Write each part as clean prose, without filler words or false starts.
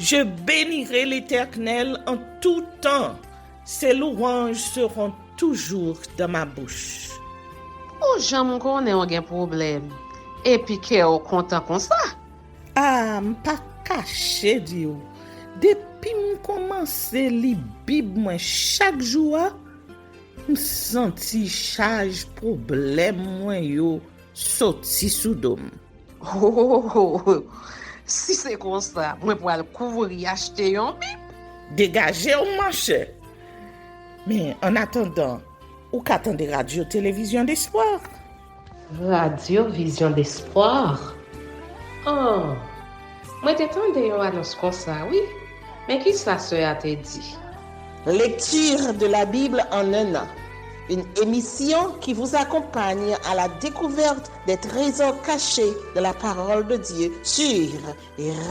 Je bénirai l'Éternel en tout temps. Ses louanges seront toujours dans ma bouche. Oh, j'aime qu'on ait un problème. Et puis qu'elle est content comme ça. Ah, m'pas caché, Dieu. Depuis m'komanse li Bib moi chaque jour, m'senti charge problème moi yo sorti sous dom. Si c'est comme ça, moi pour aller couvrir acheter un Bible. Dégagez au marché. Mais en attendant, ou qu'attendez radio télévision d'espoir. Radio Vision d'Espoir. Oh, moi t'attendais une annonce comme ça, oui. Mais qui ça a te dit? Lecture de la Bible en un an. Une émission qui vous accompagne à la découverte des trésors cachés de la parole de Dieu sur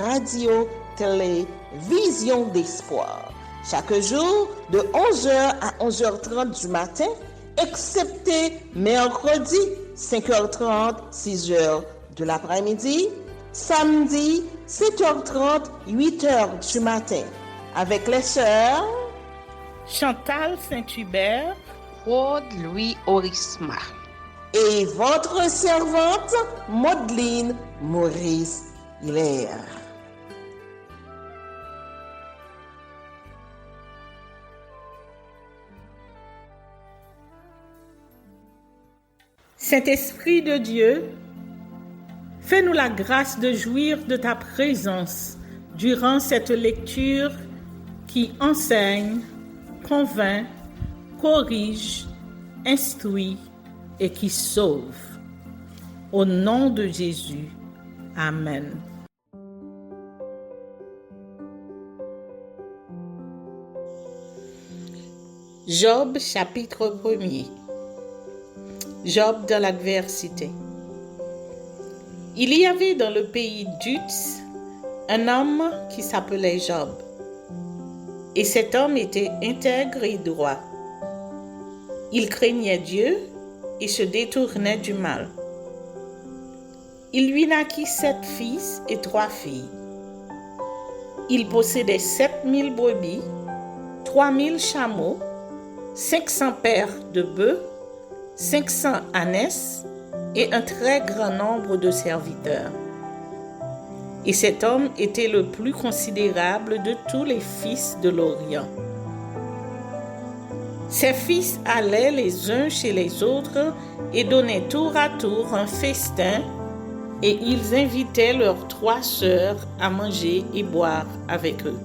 Radio Télévision d'Espoir. Chaque jour de 11h à 11h30 du matin, excepté mercredi 5h30, 6h de l'après-midi, samedi 7h30, 8h du matin, avec les sœurs Chantal Saint-Hubert, Claude Louis Orisma. Et votre servante, Maudeline Maurice Hilaire. Saint-Esprit de Dieu, fais-nous la grâce de jouir de ta présence durant cette lecture qui enseigne, convainc, corrige, instruit et qui sauve. Au nom de Jésus. Amen. Job chapitre 1er. Job dans l'adversité. Il y avait dans le pays d'Uz un homme qui s'appelait Job. Et cet homme était intègre et droit. Il craignait Dieu et se détournait du mal. Il lui naquit 7 fils et 3 filles. Il possédait 7000 brebis, 3000 chameaux, 500 paires de bœufs, 500 ânesses et un très grand nombre de serviteurs. Et cet homme était le plus considérable de tous les fils de l'Orient. Ses fils allaient les uns chez les autres et donnaient tour à tour un festin, et ils invitaient leurs 3 sœurs à manger et boire avec eux.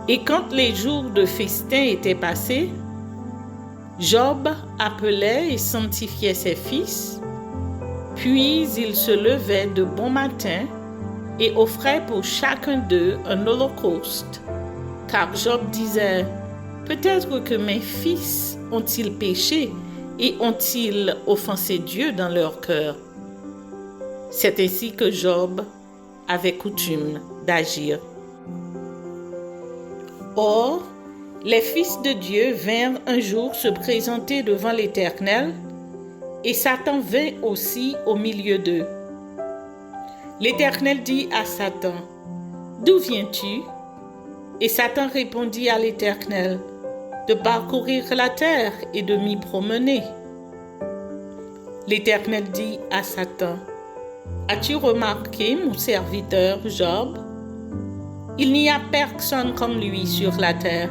Et quand les jours de festin étaient passés, Job appelait et sanctifiait ses fils, puis il se levait de bon matin et offrait pour chacun d'eux un holocauste, car Job disait: peut-être que mes fils ont-ils péché et ont-ils offensé Dieu dans leur cœur. C'est ainsi que Job avait coutume d'agir. Or, les fils de Dieu vinrent un jour se présenter devant l'Éternel, et Satan vint aussi au milieu d'eux. L'Éternel dit à Satan: d'où viens-tu? Et Satan répondit à l'Éternel: de parcourir la terre et de m'y promener. L'Éternel dit à Satan: as-tu remarqué mon serviteur Job? Il n'y a personne comme lui sur la terre.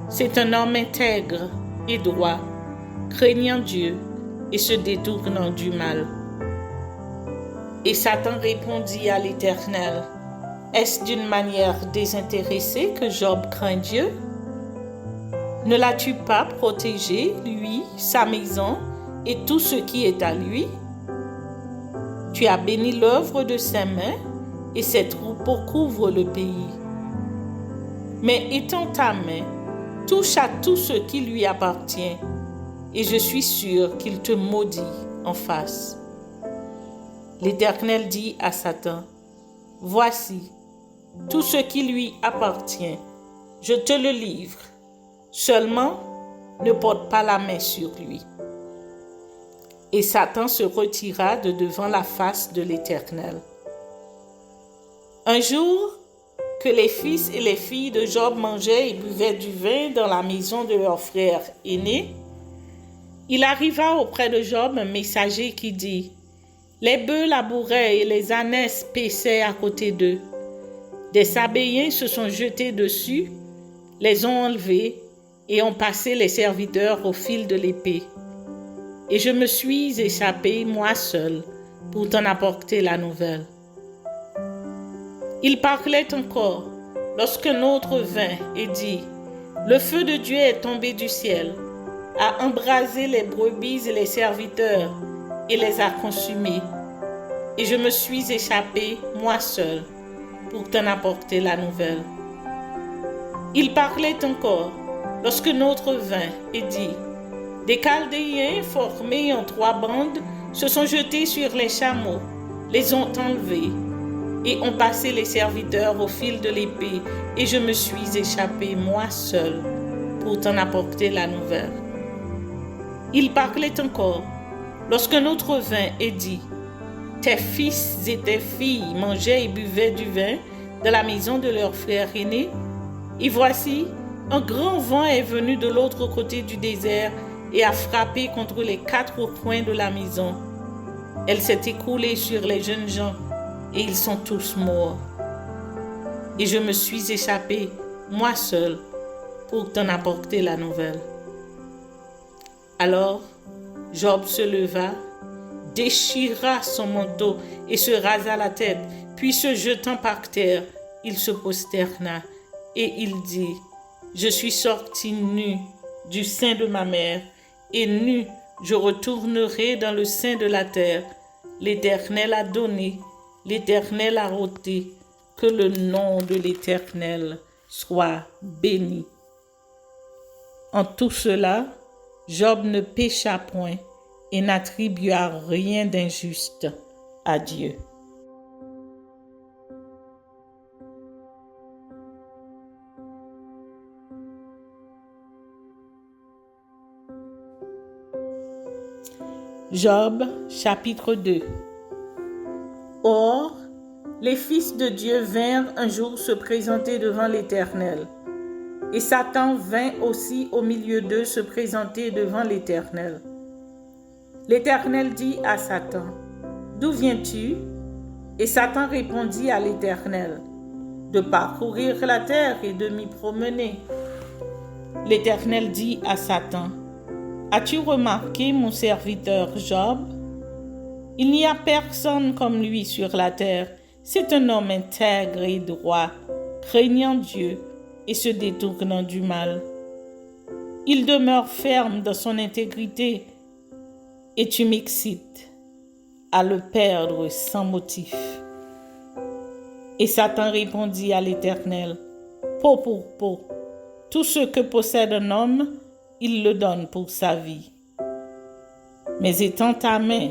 C'est un homme intègre et droit, craignant Dieu et se détournant du mal. Et Satan répondit à l'Éternel: est-ce d'une manière désintéressée que Job craint Dieu? Ne l'as-tu pas protégé, lui, sa maison et tout ce qui est à lui? Tu as béni l'œuvre de ses mains et ses troupeaux couvrent le pays. Mais étends ta main, touche à tout ce qui lui appartient, et je suis sûr qu'il te maudit en face. L'Éternel dit à Satan: voici, tout ce qui lui appartient, je te le livre. Seulement, ne porte pas la main sur lui. Et Satan se retira de devant la face de l'Éternel. Un jour, que les fils et les filles de Job mangeaient et buvaient du vin dans la maison de leur frère aîné, il arriva auprès de Job un messager qui dit: les bœufs labouraient et les ânesses paissaient à côté d'eux. Des Sabéens se sont jetés dessus, les ont enlevés et ont passé les serviteurs au fil de l'épée. Et je me suis échappé, moi seul, pour t'en apporter la nouvelle. Il parlait encore, lorsqu'un autre vint et dit: le feu de Dieu est tombé du ciel, a embrasé les brebis et les serviteurs, et les a consumés. Et je me suis échappé, moi seul, pour t'en apporter la nouvelle. Il parlait encore, lorsqu'un autre vint et dit: des Chaldéens formés en 3 bandes se sont jetés sur les chameaux, les ont enlevés, et ont passé les serviteurs au fil de l'épée, et je me suis échappé, moi seul, pour t'en apporter la nouvelle. Il parlait encore, lorsqu'un autre vint et dit: tes fils et tes filles mangeaient et buvaient du vin dans la maison de leur frère aîné, et voici, un grand vent est venu de l'autre côté du désert et a frappé contre les 4 coins de la maison. Elle s'est écoulée sur les jeunes gens, et ils sont tous morts. Et je me suis échappé, moi seul, pour t'en apporter la nouvelle. Alors, Job se leva, déchira son manteau et se rasa la tête, puis se jetant par terre, il se prosterna et il dit: je suis sorti nu du sein de ma mère, et nu je retournerai dans le sein de la terre. L'Éternel a donné, l'Éternel a ôté, que le nom de l'Éternel soit béni. En tout cela, Job ne pécha point et n'attribua rien d'injuste à Dieu. Job, chapitre 2. Or, les fils de Dieu vinrent un jour se présenter devant l'Éternel. Et Satan vint aussi au milieu d'eux se présenter devant l'Éternel. L'Éternel dit à Satan: d'où viens-tu? Et Satan répondit à l'Éternel: de parcourir la terre et de m'y promener. L'Éternel dit à Satan: as-tu remarqué mon serviteur Job? Il n'y a personne comme lui sur la terre. C'est un homme intègre et droit, craignant Dieu et se détournant du mal. Il demeure ferme dans son intégrité, et tu m'excites à le perdre sans motif. Et Satan répondit à l'Éternel: peau pour peau, tout ce que possède un homme, il le donne pour sa vie. Mais étends ta main,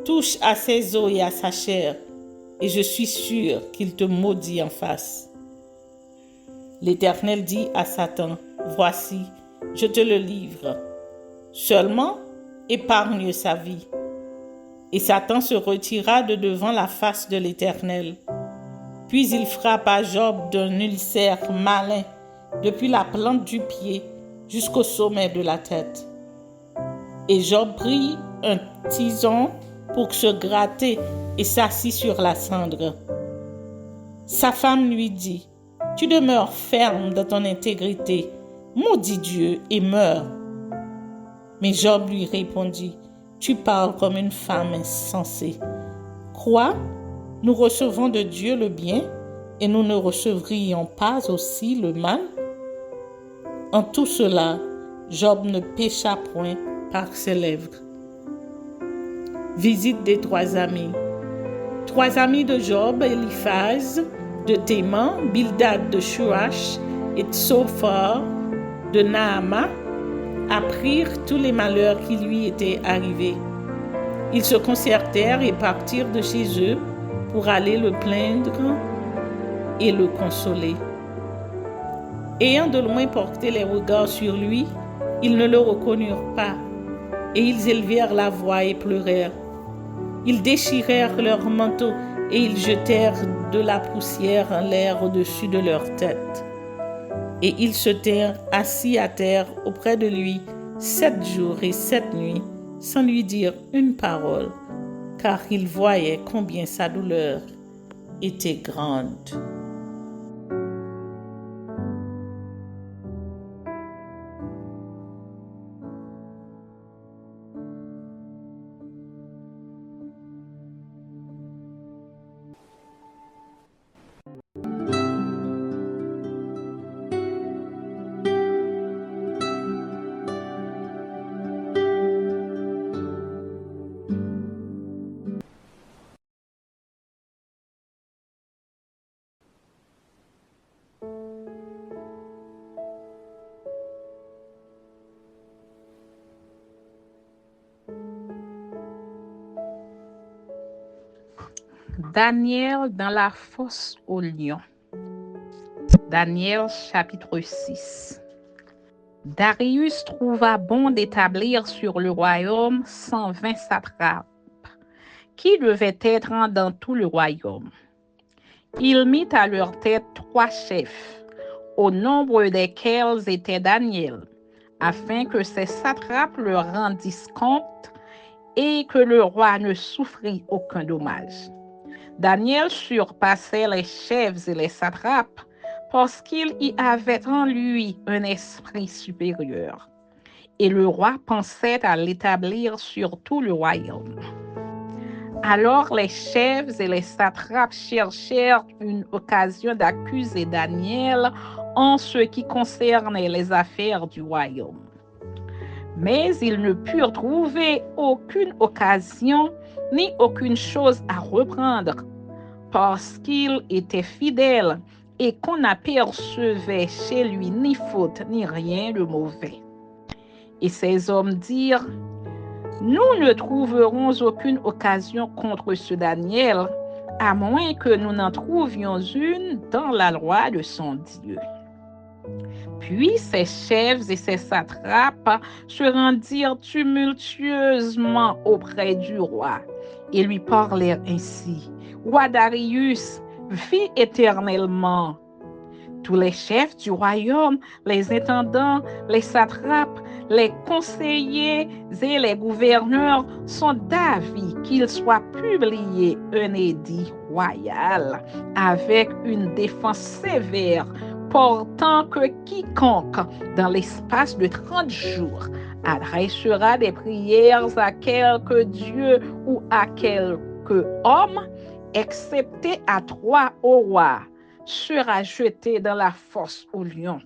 touche à ses os et à sa chair, et je suis sûr qu'il te maudit en face. L'Éternel dit à Satan: voici, je te le livre. Seulement, épargne sa vie. Et Satan se retira de devant la face de l'Éternel. Puis il frappa Job d'un ulcère malin, depuis la plante du pied jusqu'au sommet de la tête. Et Job prit un tison pour se gratter et s'assit sur la cendre. Sa femme lui dit: tu demeures ferme dans ton intégrité, maudis Dieu et meurs. Mais Job lui répondit: tu parles comme une femme insensée. Quoi? Nous recevons de Dieu le bien et nous ne recevrions pas aussi le mal? En tout cela, Job ne pécha point par ses lèvres. Visite des 3 amis. 3 amis de Job: Eliphaz de Théman, Bildad de Shuach et Tsophar de Naama, apprirent tous les malheurs qui lui étaient arrivés. Ils se concertèrent et partirent de chez eux pour aller le plaindre et le consoler. Ayant de loin porté les regards sur lui, ils ne le reconnurent pas, et ils élevèrent la voix et pleurèrent. Ils déchirèrent leurs manteaux et ils jetèrent de la poussière en l'air au-dessus de leur tête. Et ils se tinrent assis à terre auprès de lui 7 jours et 7 nuits, sans lui dire une parole, car ils voyaient combien sa douleur était grande. Daniel dans la fosse aux lions. Daniel chapitre 6. Darius trouva bon d'établir sur le royaume 120 satrapes, qui devaient être dans tout le royaume. Il mit à leur tête 3 chefs, au nombre desquels était Daniel, afin que ces satrapes leur rendissent compte et que le roi ne souffrit aucun dommage. Daniel surpassait les chefs et les satrapes parce qu'il y avait en lui un esprit supérieur. Et le roi pensait à l'établir sur tout le royaume. Alors les chefs et les satrapes cherchèrent une occasion d'accuser Daniel en ce qui concernait les affaires du royaume. Mais ils ne purent trouver aucune occasion ni aucune chose à reprendre, parce qu'il était fidèle et qu'on n'apercevait chez lui ni faute ni rien de mauvais. Et ces hommes dirent, « Nous ne trouverons aucune occasion contre ce Daniel, à moins que nous n'en trouvions une dans la loi de son Dieu. » Puis ses chefs et ses satrapes se rendirent tumultueusement auprès du roi et lui parlèrent ainsi. « Roi Darius, vis éternellement. Tous les chefs du royaume, les intendants, les satrapes, les conseillers et les gouverneurs sont d'avis qu'il soit publié un édit royal avec une défense sévère portant que quiconque, dans l'espace de 30 jours, adressera des prières à quelque Dieu ou à quelque homme, excepté à 3 au roi, sera jeté dans la fosse aux lions.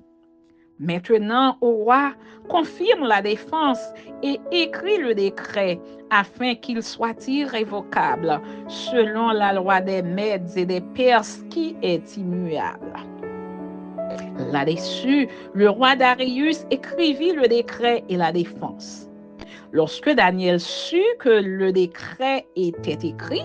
Maintenant, au roi, confirme la défense et écrit le décret afin qu'il soit irrévocable, selon la loi des Mèdes et des Perses qui est immuable. » Là-dessus, le roi Darius écrivit le décret et la défense. Lorsque Daniel sut que le décret était écrit,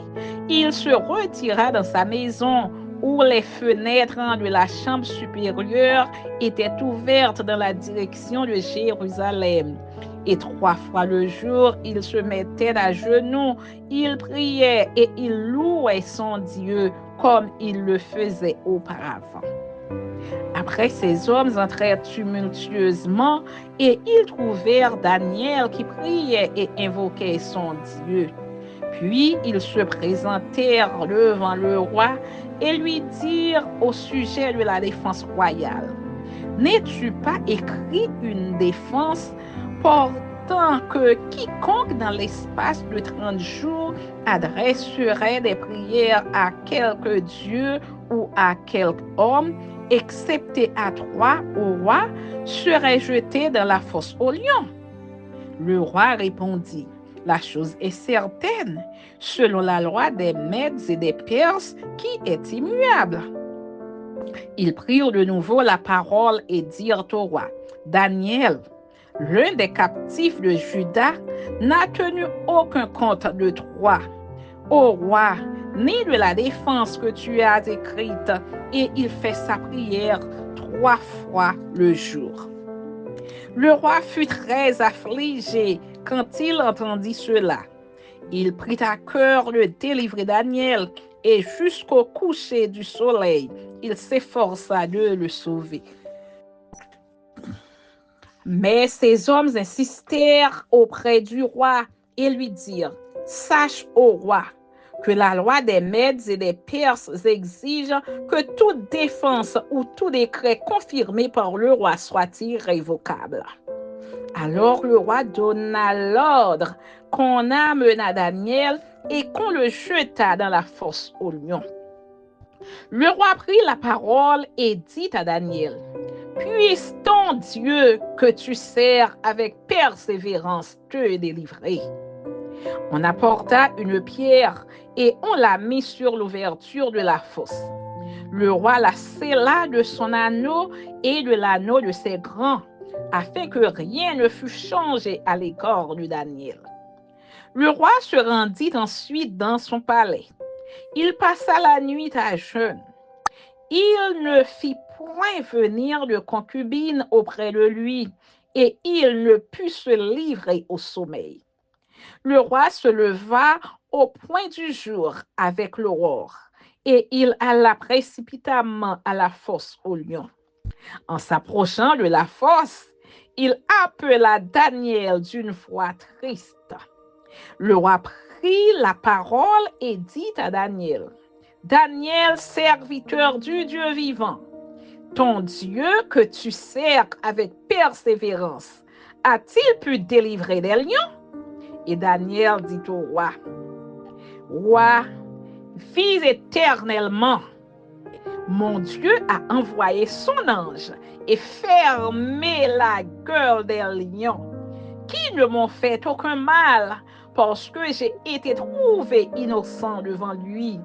il se retira dans sa maison où les fenêtres de la chambre supérieure étaient ouvertes dans la direction de Jérusalem. Et 3 fois le jour, il se mettait à genoux, il priait et il louait son Dieu comme il le faisait auparavant. Après, ces hommes entrèrent tumultueusement et ils trouvèrent Daniel qui priait et invoquait son Dieu. Puis ils se présentèrent devant le roi et lui dirent au sujet de la défense royale, « N'es-tu pas écrit une défense portant que quiconque dans l'espace de 30 jours adresserait des prières à quelque Dieu ou à quelque homme, excepté à 3 au roi, serait jeté dans la fosse aux lions? » Le roi répondit, « La chose est certaine, selon la loi des Mèdes et des Perses qui est immuable. » Ils prirent de nouveau la parole et dirent au roi, « Daniel, l'un des captifs de Juda, n'a tenu aucun compte de toi, ô roi, ni de la défense que tu as écrite, et il fait sa prière 3 fois le jour. » Le roi fut très affligé quand il entendit cela. Il prit à cœur de délivrer Daniel et jusqu'au coucher du soleil, il s'efforça de le sauver. Mais ces hommes insistèrent auprès du roi et lui dirent, « Sache, ô roi, que la loi des Mèdes et des Perses exige que toute défense ou tout décret confirmé par le roi soit irrévocable. » Alors le roi donna l'ordre qu'on amena Daniel et qu'on le jeta dans la fosse aux lions. Le roi prit la parole et dit à Daniel, « Puisse ton Dieu que tu sers avec persévérance te délivrer. » On apporta une pierre et on la mit sur l'ouverture de la fosse. Le roi la scella de son anneau et de l'anneau de ses grands, afin que rien ne fût changé à l'égard de Daniel. Le roi se rendit ensuite dans son palais. Il passa la nuit à jeûne. Il ne fit point venir de concubine auprès de lui, et il ne put se livrer au sommeil. Le roi se leva au point du jour avec l'aurore, et il alla précipitamment à la fosse aux lions. En s'approchant de la fosse, il appela Daniel d'une voix triste. Le roi prit la parole et dit à Daniel, « Daniel, serviteur du Dieu vivant, ton Dieu que tu sers avec persévérance, a-t-il pu délivrer des lions? » Et Daniel dit au roi, « Roi, vis éternellement. Mon Dieu a envoyé son ange et fermé la gueule des lions, qui ne m'ont fait aucun mal, parce que j'ai été trouvé innocent devant lui,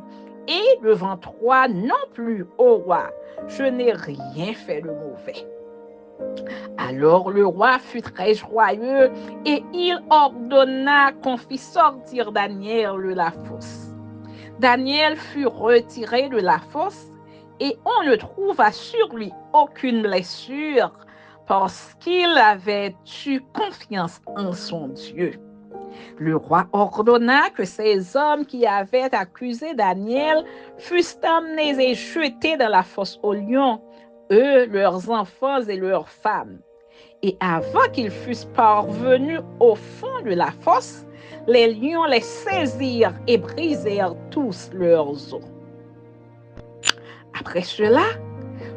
et devant toi non plus, ô roi, je n'ai rien fait de mauvais. » Alors le roi fut très joyeux et il ordonna qu'on fît sortir Daniel de la fosse. Daniel fut retiré de la fosse et on ne trouva sur lui aucune blessure parce qu'il avait eu confiance en son Dieu. Le roi ordonna que ces hommes qui avaient accusé Daniel fussent emmenés et jetés dans la fosse aux lions, eux, leurs enfants et leurs femmes. Et avant qu'ils fussent parvenus au fond de la fosse, les lions les saisirent et brisèrent tous leurs os. Après cela,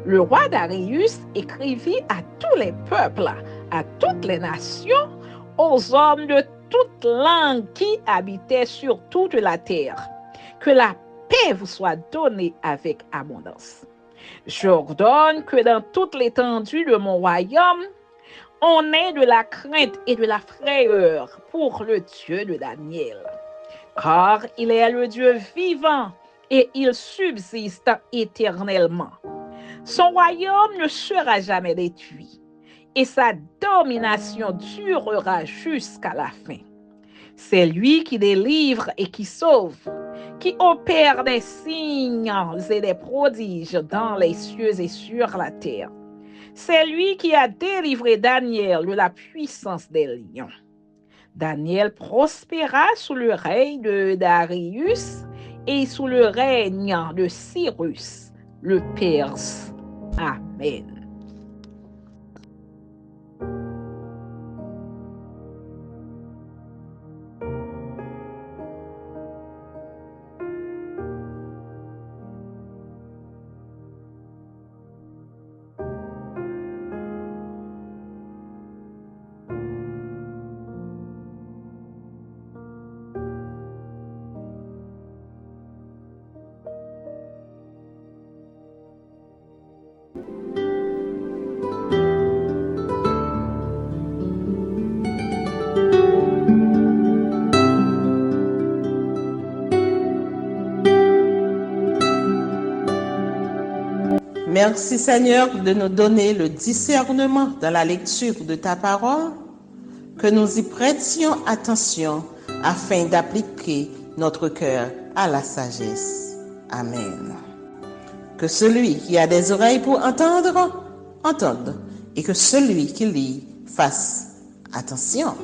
le roi Darius écrivit à tous les peuples, à toutes les nations, aux hommes de toute langue qui habitaient sur toute la terre, que la paix vous soit donnée avec abondance. J'ordonne que dans toute l'étendue de mon royaume, on ait de la crainte et de la frayeur pour le Dieu de Daniel, car il est le Dieu vivant et il subsiste éternellement. Son royaume ne sera jamais détruit et sa domination durera jusqu'à la fin. C'est lui qui délivre et qui sauve, qui opère des signes et des prodiges dans les cieux et sur la terre. C'est lui qui a délivré Daniel de la puissance des lions. Daniel prospéra sous le règne de Darius et sous le règne de Cyrus, le Perse. Amen. Merci Seigneur de nous donner le discernement dans la lecture de ta parole, que nous y prêtions attention afin d'appliquer notre cœur à la sagesse. Amen. Que celui qui a des oreilles pour entendre, entende, et que celui qui lit fasse attention.